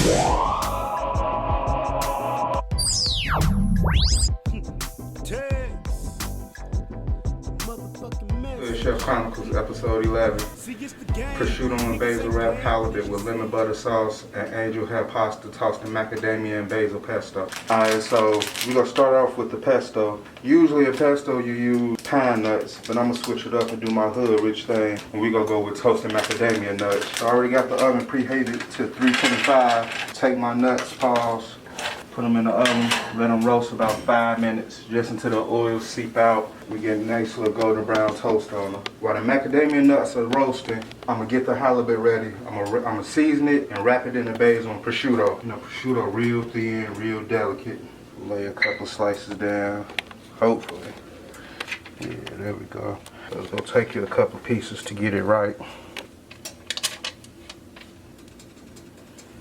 Chef Chronicles, episode 11. Prosciutto and basil wrapped halibut with lemon butter sauce and angel hair pasta tossed in macadamia and basil pesto. Alright, so we're gonna start off with the pesto. Usually a pesto you use pine nuts, but I'm gonna switch it up and do my hood rich thing. And we're gonna go with toasted macadamia nuts. So I already got the oven preheated to 325. Take my nuts, pause. Put them in the oven, let them roast about 5 minutes, just until the oil seep out. We get a nice little golden brown toast on them. While the macadamia nuts are roasting, I'm gonna get the halibut ready. I'm gonna season it and wrap it in the basil and prosciutto. You know, prosciutto real thin, real delicate. Lay a couple slices down, hopefully. Yeah, there we go. So it's gonna take you a couple pieces to get it right.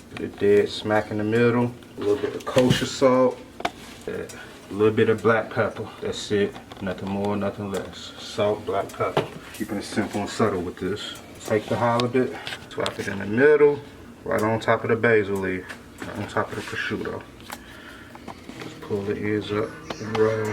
Put it dead smack in the middle. A little bit of kosher salt, a little bit of black pepper. That's it. Nothing more, nothing less. Salt, black pepper. Keeping it simple and subtle with this. Take the halibut, swap it in the middle, right on top of the basil leaf, right on top of the prosciutto. Just pull the ears up and roll.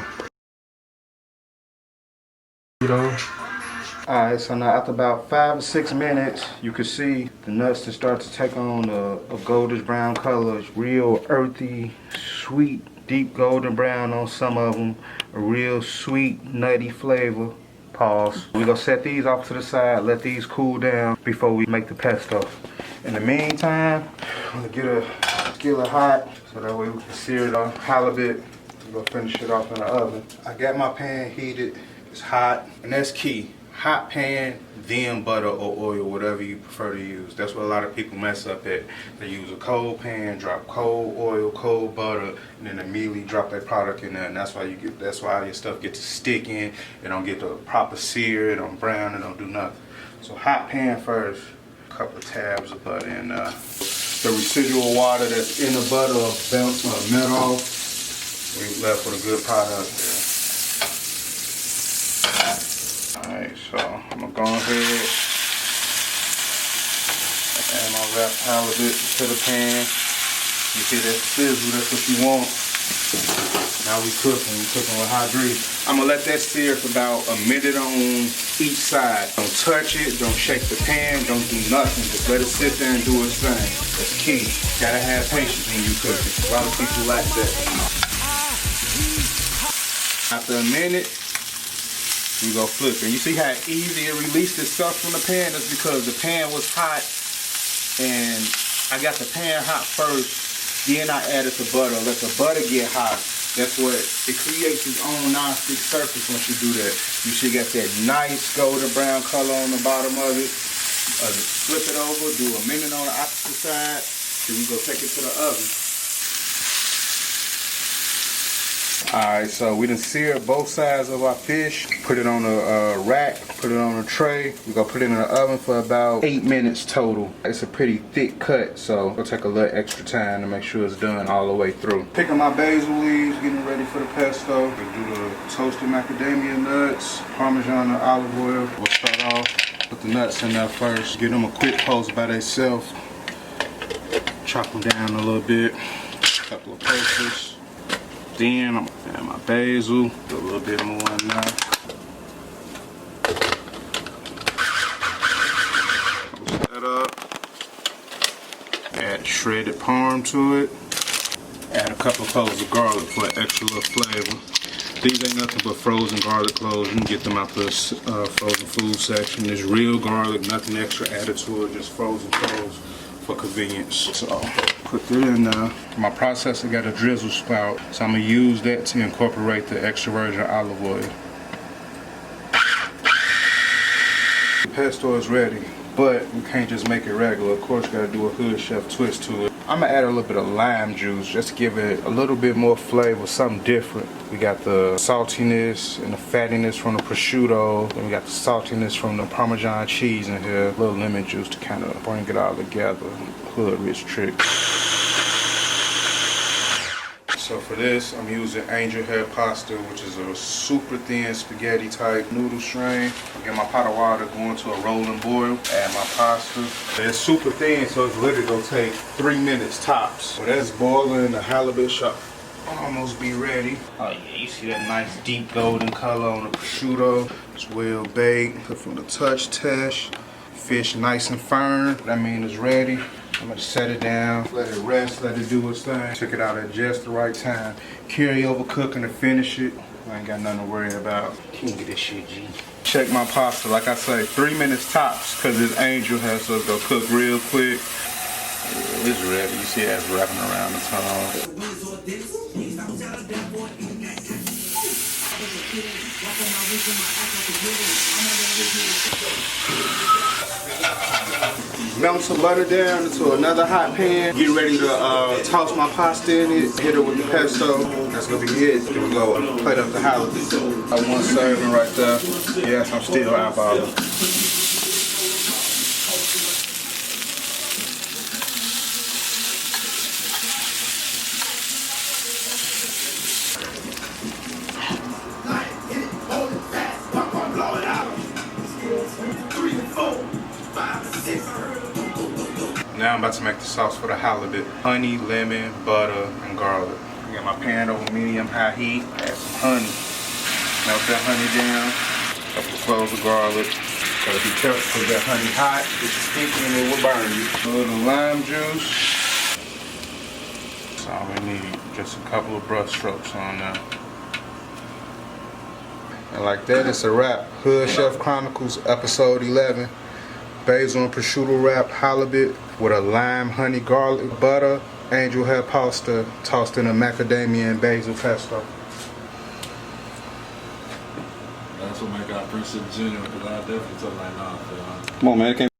Alright, so now after about 5 or 6 minutes, you can see the nuts that start to take on a goldish brown color. It's real earthy, sweet, deep golden brown on some of them. A real sweet, nutty flavor. Pause. We're going to set these off to the side, let these cool down before we make the pesto. In the meantime, I'm going to get a skillet hot so that way we can sear it on halibut. We're going to finish it off in the oven. I got my pan heated. It's hot, and that's key. Hot pan, then butter or oil, whatever you prefer to use. That's what a lot of people mess up at. They use a cold pan, drop cold oil, cold butter, and then immediately drop that product in there. And that's why your stuff gets to sticking. It don't get the proper sear, it don't brown, it don't do nothing. So hot pan first. A couple of tabs of butter in there. The residual water that's in the butter will bounce or melt off. We left with a good product there. Alright, so I'm gonna go ahead and add my wrapped halibut to the pan. You see that sizzle, that's what you want. Now we're cooking with hot grease. I'm gonna let that sear for about a minute on each side. Don't touch it, don't shake the pan, don't do nothing. Just let it sit there and do its thing. That's key. Gotta have patience when you cook it. A lot of people lack that. After a minute, we go flip it. You see how easy it released itself from the pan? That's because the pan was hot and I got the pan hot first, then I added the butter. Let the butter get hot. That's what, it creates its own non-stick surface once you do that. You should get that nice golden brown color on the bottom of it. Flip it over, do a minute on the opposite side, then we go take it to the oven. Alright, so we done seared both sides of our fish, put it on a rack, put it on a tray. We're gonna put it in the oven for about 8 minutes total. It's a pretty thick cut, so it'll take a little extra time to make sure it's done all the way through. Picking my basil leaves, getting ready for the pesto. We'll do the toasted macadamia nuts, parmesan and olive oil. We'll start off, put the nuts in there first, give them a quick toast by themselves. Chop them down a little bit, a couple of pulses. Then I'm gonna add my basil, do a little bit more in there. Close that up. Add shredded parm to it. Add a couple of cloves of garlic for an extra little flavor. These ain't nothing but frozen garlic cloves. You can get them out the frozen food section. It's real garlic, nothing extra added to it, just frozen cloves for convenience. So put that in there. My processor got a drizzle spout, so I'm gonna use that to incorporate the extra virgin olive oil. The pesto is ready, but we can't just make it regular. Of course, you gotta do a hood chef twist to it. I'm gonna add a little bit of lime juice just to give it a little bit more flavor, something different. We got the saltiness and the fattiness from the prosciutto, then we got the saltiness from the Parmesan cheese in here. A little lemon juice to kind of bring it all together. Hood rich trick. So for this, I'm using angel hair pasta, which is a super thin spaghetti type noodle strain. Get my pot of water going to a rolling boil. Add my pasta. It's super thin, so it's literally gonna take 3 minutes tops. So that's boiling. The halibut shall almost be ready. Oh yeah, you see that nice deep golden color on the prosciutto. It's well baked. Put from the touch test. Fish nice and firm. That means it's ready. I'm gonna set it down, let it rest, let it do its thing. Took it out at just the right time. Carry over cooking to finish it. I ain't got nothing to worry about. Can't get this shit, G. Check my pasta, like I say, 3 minutes tops, cause it's angel hair, so it's gonna cook real quick. Yeah, it's ready. You see that's wrapping around the tongue. Melt some butter down into another hot pan. Get ready to toss my pasta in it. Hit it with the pesto. That's gonna be it. Here we go. Plate up the halibut. One serving right there. Yes, I'm still eyeballing. Now I'm about to make the sauce for the halibut. Honey, lemon, butter, and garlic. I got my pan over medium-high heat. Add some honey. Melt that honey down. A couple cloves of garlic. Gotta be careful because that honey hot. It's sticky and it will burn you. A little lime juice. That's all we need. Just a couple of brush strokes on there. And like that, it's a wrap. Hood Chef Chronicles, episode 11. Basil and prosciutto wrapped halibut with a lime, honey, garlic, butter, angel hair pasta tossed in a macadamia and basil pesto. That's what make our Prince Jr. because I definitely took like, nah, Come on, man.